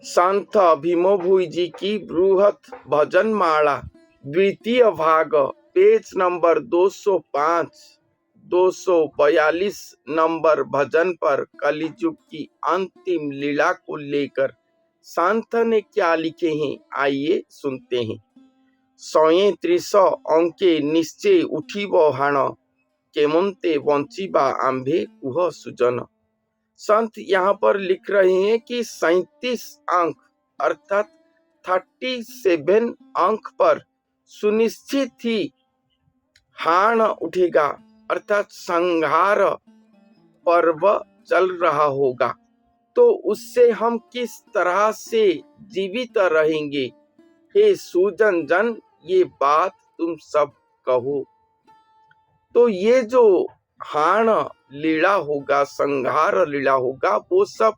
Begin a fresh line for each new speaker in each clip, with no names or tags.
संत भीमो भोई जी की बृहत भजन माला द्वितीय भाग पेज नंबर 205 242 नंबर भजन पर कलिजुग की अंतिम लीला को लेकर संत ने क्या लिखे हैं, आइए सुनते हैं। 133 अंके निश्चय उठिब हाण केमंते बंचिबा आंभे कुह सुजन। संत यहाँ पर लिख रहे हैं कि 37 अंक अर्थात 37 अंक पर सुनिश्चित ही हाण उठेगा अर्थात संहार पर्व चल रहा होगा। तो उससे हम किस तरह से जीवित रहेंगे, हे सुजन जन, ये बात तुम सब कहो। तो ये जो हाण लीला होगा, संहार लीला होगा, वो सब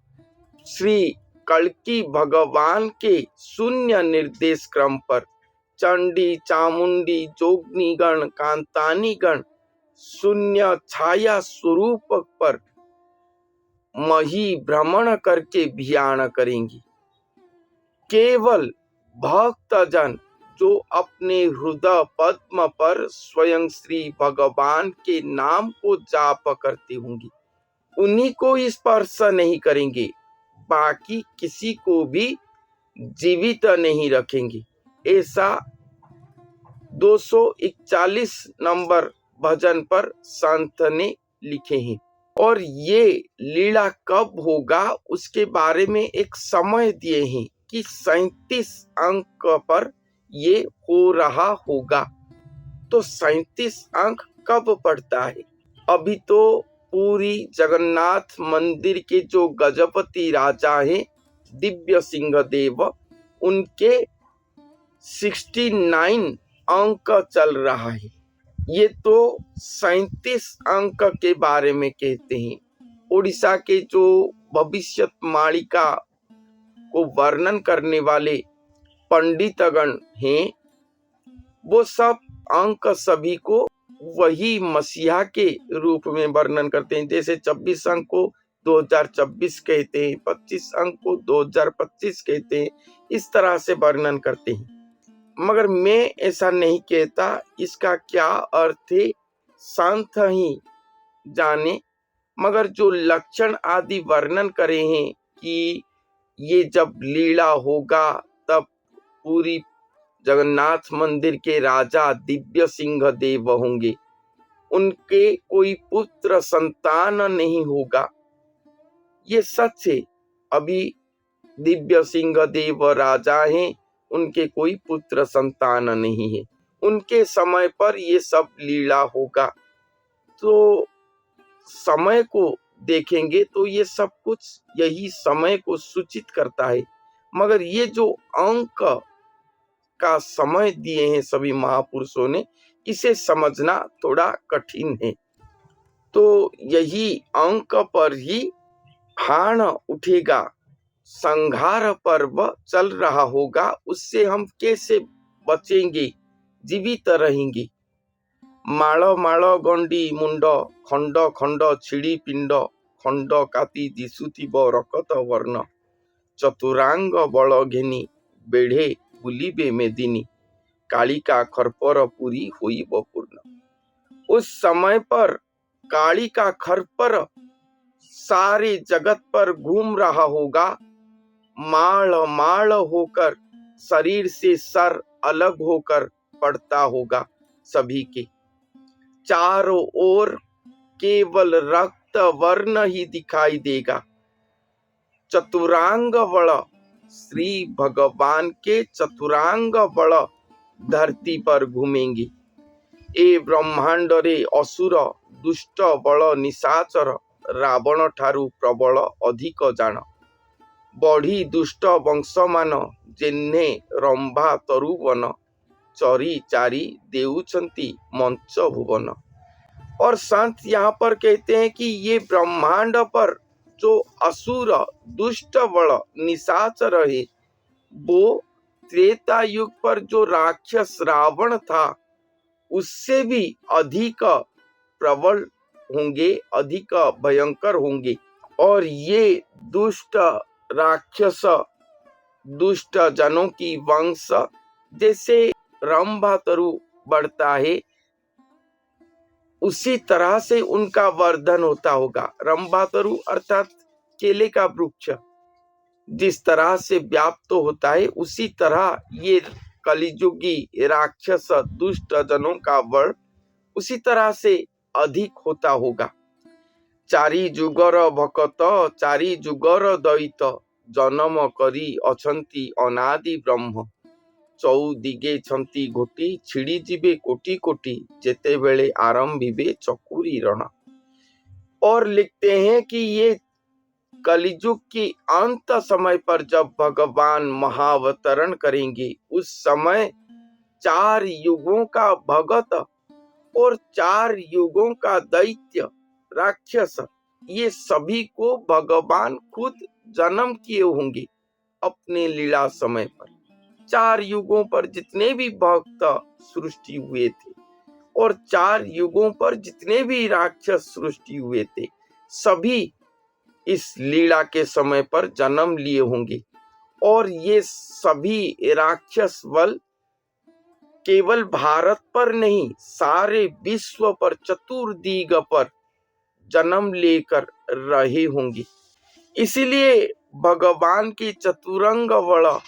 श्री कल्की भगवान के शून्य निर्देश क्रम पर चंडी चामुंडी जोगनी गण कांतानी गण शून्य छाया स्वरूप पर मही भ्रमण करके भियान करेंगी। केवल भक्त जन जो अपने हृदय पद्म पर स्वयं श्री भगवान के नाम को जाप करते होंगे, उन्हीं को स्पर्श नहीं करेंगे, बाकी किसी को भी जीवित नहीं रखेंगे। ऐसा 241 नंबर भजन पर संत ने लिखे हैं। और ये लीला कब होगा उसके बारे में एक समय दिए हैं कि 37 अंक पर ये हो रहा होगा। तो 37 अंक कब पड़ता है? अभी तो पूरी जगन्नाथ मंदिर के जो गजपति राजा हैं दिव्य सिंह देव, उनके 69 अंक चल रहा है। ये तो 37 अंक के बारे में कहते हैं। उड़ीसा के जो भविष्य मालिका को वर्णन करने वाले पंडितगण हैं, वो सब अंक सभी को वही मसीहा के रूप में वर्णन करते हैं। जैसे 24 अंक को 2024 कहते हैं, 25 अंक को 2025 कहते हैं, इस तरह से वर्णन करते हैं। मगर मैं ऐसा नहीं कहता, इसका क्या अर्थ है संत ही जाने। मगर जो लक्षण आदि वर्णन करे हैं कि ये जब लीला होगा तब पूरी जगन्नाथ मंदिर के राजा दिव्य सिंह देव होंगे, उनके कोई पुत्र संतान नहीं होगा, ये सच है। अभी दिव्य सिंह देव राजा हैं, उनके कोई पुत्र संतान नहीं है, उनके समय पर ये सब लीला होगा। तो समय को देखेंगे तो ये सब कुछ यही समय को सूचित करता है। मगर ये जो अंक का समय दिए हैं सभी महापुरुषों ने, इसे समझना थोड़ा कठिन है। तो यही अंक पर ही हाण उठेगा, संहार पर्व चल रहा होगा, उससे हम कैसे बचेंगे, जीवित रहेंगे। माळ माळ गंडी मुंड खंड खंड छिड़ी पिंड खंड काती दिशुथिब रकत वर्ण चतुरांग बल घेनी बेढ़े बुलिबे मेदिनी कालिका खरपर पुरी होइब पूर्ण। उस समय पर काली का खरपर सारे जगत पर घूम रहा होगा, माल माल होकर शरीर से सर अलग होकर पड़ता होगा सभी के। चारों ओर केवल रक्त वर्ण ही दिखाई देगा। चतुरांग बल, श्री भगवान के चतुरांग बल धरती पर घूमेंगे। ए ब्रह्मांड रे असुर दुष्ट बल निशाचर रावण ठारू प्रबल अधिक जान बढ़ी दुष्ट वंशमान जेन्हे रंभा तरुवन चरी चारी देउछंती मंच भुवन। और संत यहाँ पर कहते हैं कि ये ब्रह्मांड पर जो असुर दुष्ट बल निशाचर है, वो त्रेता युग पर जो राक्षस रावण था उससे भी अधिक प्रबल होंगे, अधिक भयंकर होंगे। और ये दुष्ट राक्षस दुष्ट जनों की वंश, जैसे रंभातरु बढ़ता है उसी तरह से उनका वर्धन होता होगा। रंभातरु अर्थात केले का वृक्ष जिस तरह से व्याप्त होता है, उसी तरह ये कलिजुगी राक्षस दुष्ट जनों का बल उसी तरह से अधिक होता होगा। चारि जुगर भकत चारि जुगर दैत, जन्म करी अछंती अनादि ब्रह्म, चौदिगे छंती घोटी छिड़ी जीवे कोटि कोटि, जेते बेले आरंभिबे चकुरी रण। और लिखते हैं कि ये कलिजुग की अंत समय पर जब भगवान महावतरण करेंगे, उस समय 4 युगों का भगत और 4 युगों का दैत्य राक्षस, ये सभी को भगवान खुद जन्म किए होंगे अपने लीला समय पर। 4 युगों पर जितने भी भक्त सृष्टि हुए थे और 4 युगों पर जितने भी राक्षस सृष्टि हुए थे, सभी इस लीला के समय पर जन्म लिए होंगे। और ये सभी राक्षस बल केवल भारत पर नहीं, सारे विश्व पर चतुर्दिग पर जन्म लेकर रहे होंगे। इसीलिए भगवान की चतुरंग बल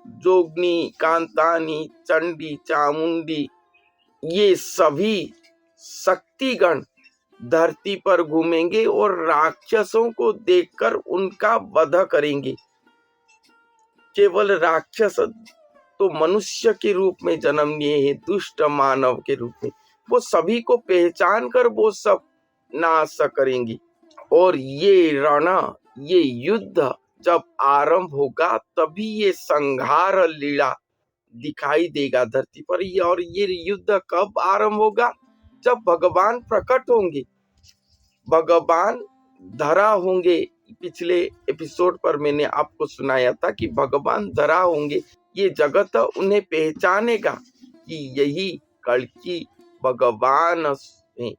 जोगनी, कांतानी, चंडी, चामुंडी, ये सभी शक्तिगण धरती पर घूमेंगे और राक्षसों को देखकर उनका वध करेंगे। केवल राक्षस तो मनुष्य के रूप में जन्म लिए हैं, दुष्ट मानव के रूप में, वो सभी को पहचान कर वो सब नाश करेंगे। और ये रण, ये युद्ध जब आरंभ होगा तभी ये संहार लीला दिखाई देगा धरती पर। और ये युद्ध कब आरंभ होगा? जब भगवान प्रकट होंगे, भगवान धरा होंगे। पिछले एपिसोड पर मैंने आपको सुनाया था कि भगवान धरा होंगे, ये जगत उन्हें पहचानेगा कि यही कल्कि भगवान है,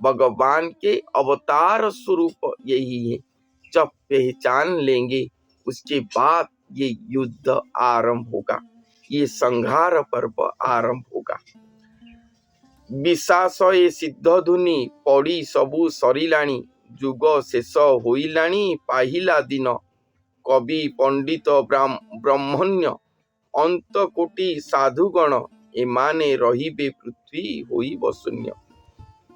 भगवान के अवतार स्वरूप यही है। जब पहचान लेंगे उसके बाद ये युद्ध आरंभ होगा, ये संहार पर्व आरंभ होगा। विशासये सिद्ध धुनि पड़ी सबु सरिलाणी, जुग शेष होइलाणी पाहिला दिन, कवि पंडित ब्रह्मण्य अंत कोटि साधुगण, एमाने रहिबे पृथ्वी होइब शून्य।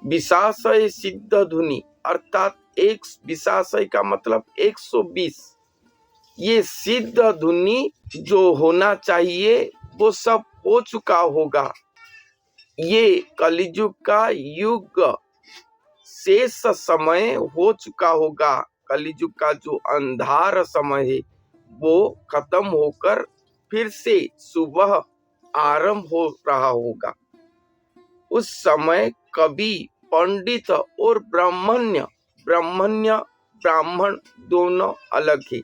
विशासय सिद्ध धुनि अर्थात एक विशासय का मतलब 120। ये सिद्ध धुनि जो होना चाहिए वो सब हो चुका होगा। ये कलिजुग का युग शेष समय हो चुका होगा। कलिजुग का जो अंधार समय है वो खत्म होकर फिर से सुबह आरंभ हो रहा होगा। उस समय कवि, पंडित और ब्राह्मण्य, ब्राह्मण दोनों अलग है,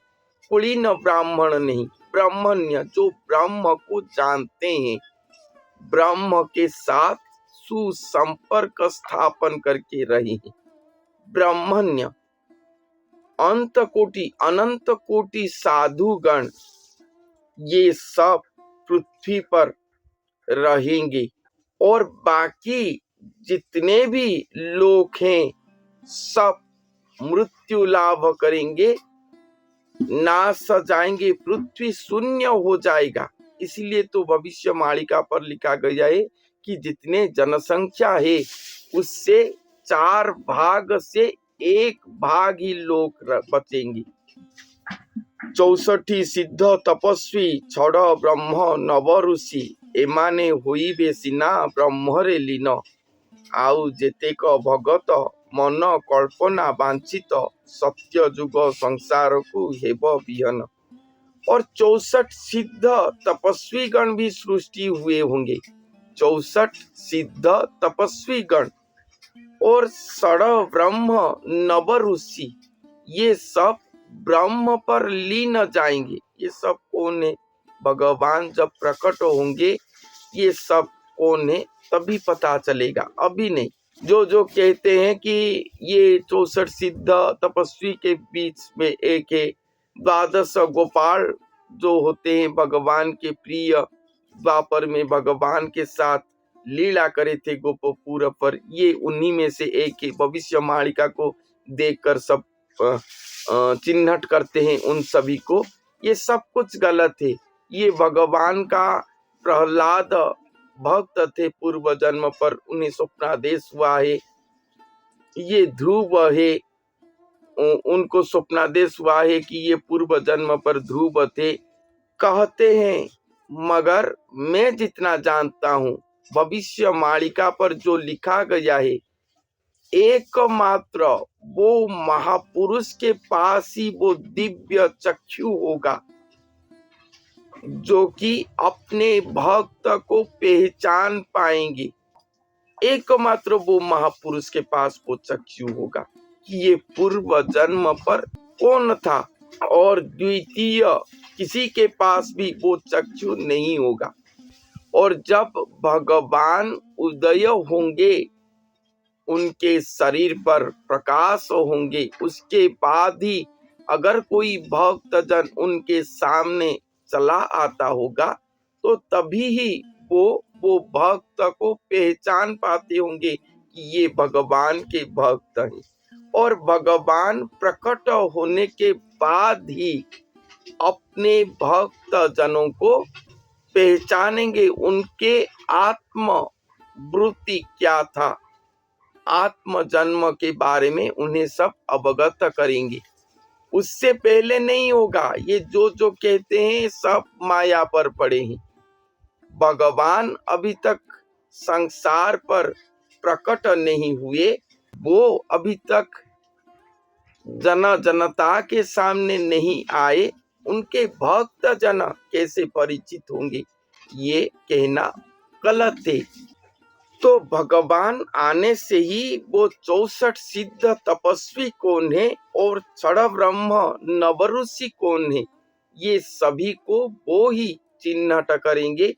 कुलीन ब्राह्मण नहीं, ब्राह्मण्य जो ब्रह्म को जानते हैं, ब्रह्म के साथ सुसंपर्क स्थापन करके रहे हैं, ब्राह्मण्य। अंत कोटि, अनंत कोटि साधुगण, ये सब पृथ्वी पर रहेंगे और बाकी जितने भी लोग हैं सब मृत्यु लाभ करेंगे, नाश जाएंगे, पृथ्वी शून्य हो जाएगा। इसलिए तो भविष्य मालिका पर लिखा गया है कि जितने जनसंख्या है उससे 4 भाग से 1 भाग ही लोग बचेंगे। 64 सिद्ध तपस्वी छड़ ब्रह्म नव ऋषि, एमाने होइबे सिना ब्रह्मरे लीन, आउ जेतेक भगत मन कल्पना वांछित, सत्य जुग संसार को हेब विहन। और 64 सिद्ध तपस्वी गण भी सृष्टि हुए होंगे, 64 सिद्ध तपस्वी गण और षड ब्रह्म नव ऋषि, ये सब ब्रह्म पर लीन जाएंगे। ये सब कौन है? भगवान जब प्रकट होंगे ये सब कौन है तभी पता चलेगा, अभी नहीं। जो कहते हैं कि ये 64 सिद्ध तपस्वी के बीच में एक है, 12 गोपाल जो होते हैं भगवान के प्रिय, द्वापर में भगवान के साथ लीला करे थे गोपपुर पर, ये उन्हीं में से एक है। भविष्य मालिका को देखकर सब चिन्हट करते हैं उन सभी को। ये सब कुछ गलत है। ये भगवान का प्रहलाद भक्त थे पूर्व जन्म पर, उन्हें स्वप्नादेश हुआ है। ये ध्रुव है, उनको स्वप्नादेश हुआ है कि ये पूर्व जन्म पर ध्रुव थे। कहते हैं, मगर मैं जितना जानता हूँ भविष्य मालिका पर जो लिखा गया है, एकमात्र वो महापुरुष के पास ही वो दिव्य चक्षु होगा जो कि अपने भक्त को पहचान पाएंगे। एकमात्र वो महापुरुष के पास वो चक्षु होगा कि ये पूर्व जन्म पर कौन था, और द्वितीय किसी के पास भी वो चक्षु नहीं होगा। और जब भगवान उदय होंगे, उनके शरीर पर प्रकाश होंगे, उसके बाद ही अगर कोई भक्तजन उनके सामने चला आता होगा तो तभी ही वो भक्त को पहचान पाते होंगे कि ये भगवान के भक्त हैं। और भगवान प्रकट होने के बाद ही अपने भक्त जनों को पहचानेंगे, उनके आत्म वृत्ति क्या था, आत्म जन्म के बारे में उन्हें सब अवगत करेंगे। उससे पहले नहीं होगा। ये जो जो कहते हैं सब माया पर पड़े हैं। भगवान अभी तक संसार पर प्रकट नहीं हुए, वो अभी तक जनता के सामने नहीं आए, उनके भक्त जन कैसे परिचित होंगे, ये कहना गलत है। तो भगवान आने से ही वो 64 सिद्ध तपस्वी कौन है और क्षण ब्रह्म नवऋषि कौन है, ये सभी को वो ही चिन्हट करेंगे।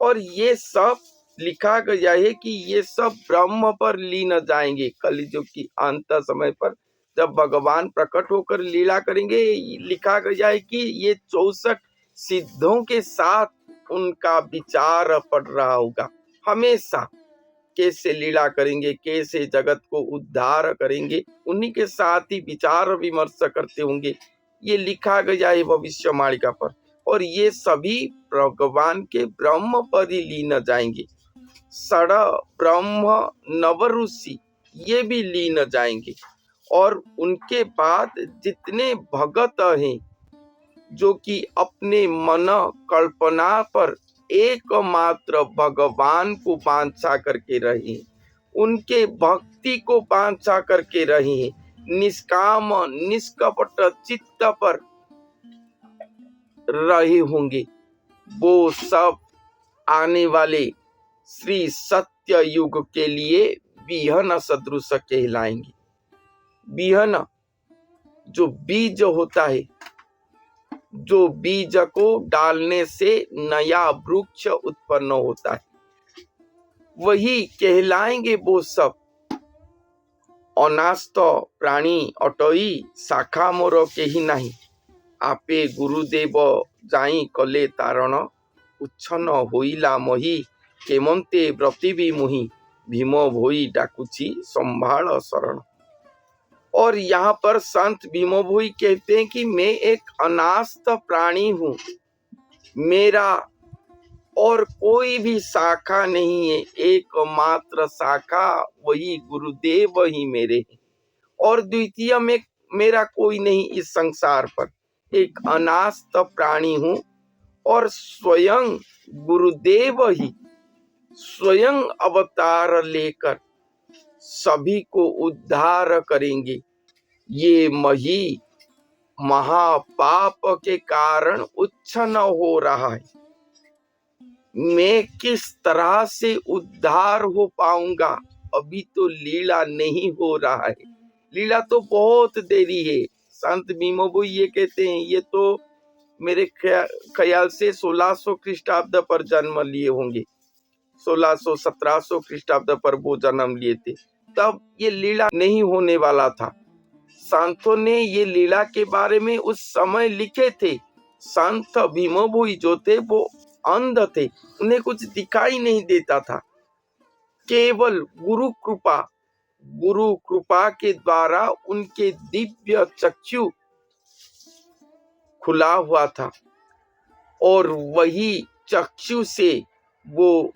और ये सब लिखा गया है कि ये सब ब्रह्म पर लीन जाएंगे। कलियुग की अंत समय पर जब भगवान प्रकट होकर लीला करेंगे, लिखा गया है कि ये 64 सिद्धों के साथ उनका विचार पड़ रहा होगा हमेशा। कैसे लीला करेंगे, कैसे जगत को उद्धार करेंगे, उन्हीं के साथ ही विचार विमर्श करते होंगे। ये लिखा गया है भविष्य मालिका पर। और ये सभी भगवान के ब्रह्म पर ही लीन जाएंगे। षड ब्रह्म नवऋषि ये भी लीन जाएंगे। और उनके बाद जितने भगत हैं जो कि अपने मन कल्पना पर एकमात्र भगवान को वांछा करके रहे, उनके भक्ति को वांछा करके रहे, निष्काम निष्कपट चित्त पर रहे होंगे, वो सब आने वाले श्री सत्य युग के लिए बिहन सदृश कहलाएंगे। बिहन जो बीज होता है, जो बीज को डालने से नया वृक्ष उत्पन्न होता है, वही कहलाएंगे वो सब। अनास्त प्राणी अटई शाखा मोर केही नाही, आपे गुरुदेव जाई कले तारण, उच्छन होइला मही केमंते व्रतिबी मुही, भीम भोई डाकुची संभाल शरण। और यहाँ पर संत भीम भोई कहते हैं कि मैं एक अनास्त प्राणी हूँ, मेरा और कोई भी शाखा नहीं है, एकमात्र शाखा वही गुरुदेव ही मेरे हैं, और द्वितीय में मेरा कोई नहीं इस संसार पर। एक अनास्त प्राणी हूँ और स्वयं गुरुदेव ही स्वयं अवतार लेकर सभी को उद्धार करेंगे। ये मही महापाप के कारण उच्छन हो रहा है, मैं किस तरह से उद्धार हो पाऊंगा, अभी तो लीला नहीं हो रहा है, लीला तो बहुत देरी है। संत भीम भोई ये कहते हैं, ये तो मेरे ख्याल से 1600 ख्रीष्टाब्द पर जन्म लिए होंगे, 1600-1700 ख्रीष्टाब्द पर वो जन्म लिए थे, तब ये लीला नहीं होने वाला था। संतों ने ये लीला के बारे में उस समय लिखे थे संत भीम भोई जो थे वो अंध थे, उन्हें कुछ दिखाई नहीं देता था। केवल गुरु कृपा के द्वारा उनके दिव्य चक्षु खुला हुआ था और वही चक्षु से वो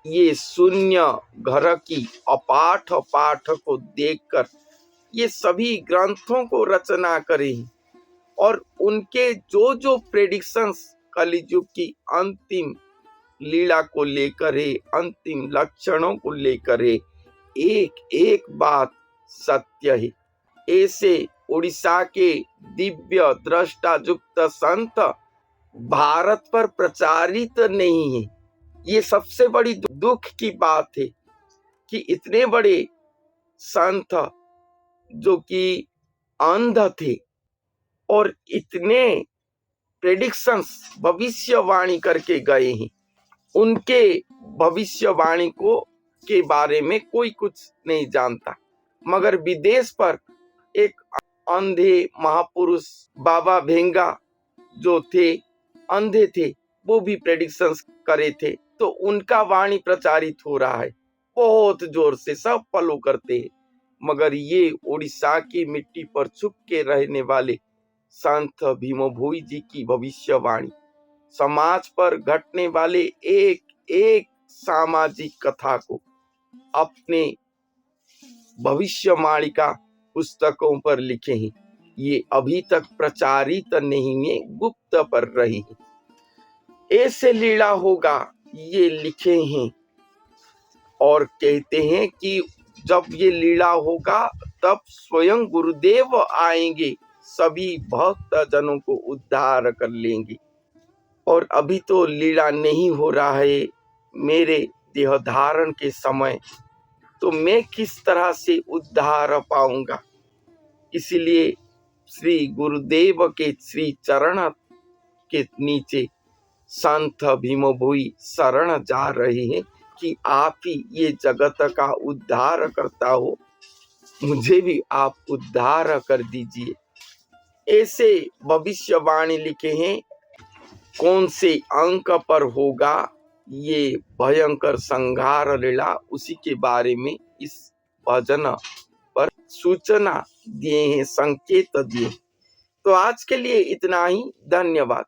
ये शून्य घर की अपाठ पाठ को देखकर ये सभी ग्रंथों को रचना करे और उनके जो जो प्रेडिक्शंस कलियुग की अंतिम लीला को लेकर है, अंतिम लक्षणों को लेकर है, एक एक बात सत्य है। ऐसे उड़ीसा के दिव्य दृष्टा युक्त संत भारत पर प्रचारित नहीं है। ये सबसे बड़ी दुख की बात है कि इतने बड़े संत जो कि अंध थे और इतने प्रेडिक्शंस भविष्यवाणी करके गए हैं, उनके भविष्यवाणी को के बारे में कोई कुछ नहीं जानता। मगर विदेश पर एक अंधे महापुरुष बाबा भेंगा जो थे, अंधे थे, वो भी प्रेडिक्शंस करे थे, तो उनका वाणी प्रचारित हो रहा है बहुत जोर से, सब फॉलो करते हैं। मगर ये उड़ीसा की मिट्टी पर छुप के रहने वाले संत भीम भोई जी की भविष्यवाणी, समाज पर घटने वाले एक एक सामाजिक कथा को अपने भविष्यवाणिका पुस्तकों पर लिखे हैं। ये अभी तक प्रचारित नहीं है, गुप्त पर रही है। ऐसे लीला होगा ये लिखे हैं और कहते हैं कि जब ये लीला होगा तब स्वयं गुरुदेव आएंगे, सभी भक्त जनों को उद्धार कर लेंगे। और अभी तो लीला नहीं हो रहा है मेरे देह धारण के समय, तो मैं किस तरह से उद्धार पाऊंगा। इसलिए श्री गुरुदेव के श्री चरण के नीचे संत भीम भोई शरण जा रहे हैं कि आप ही ये जगत का उद्धार करता हो, मुझे भी आप उद्धार कर दीजिए। ऐसे भविष्यवाणी लिखे हैं। कौन से अंक पर होगा ये भयंकर संहार लीला, उसी के बारे में इस भजन पर सूचना दिए हैं, संकेत दिए। तो आज के लिए इतना ही, धन्यवाद।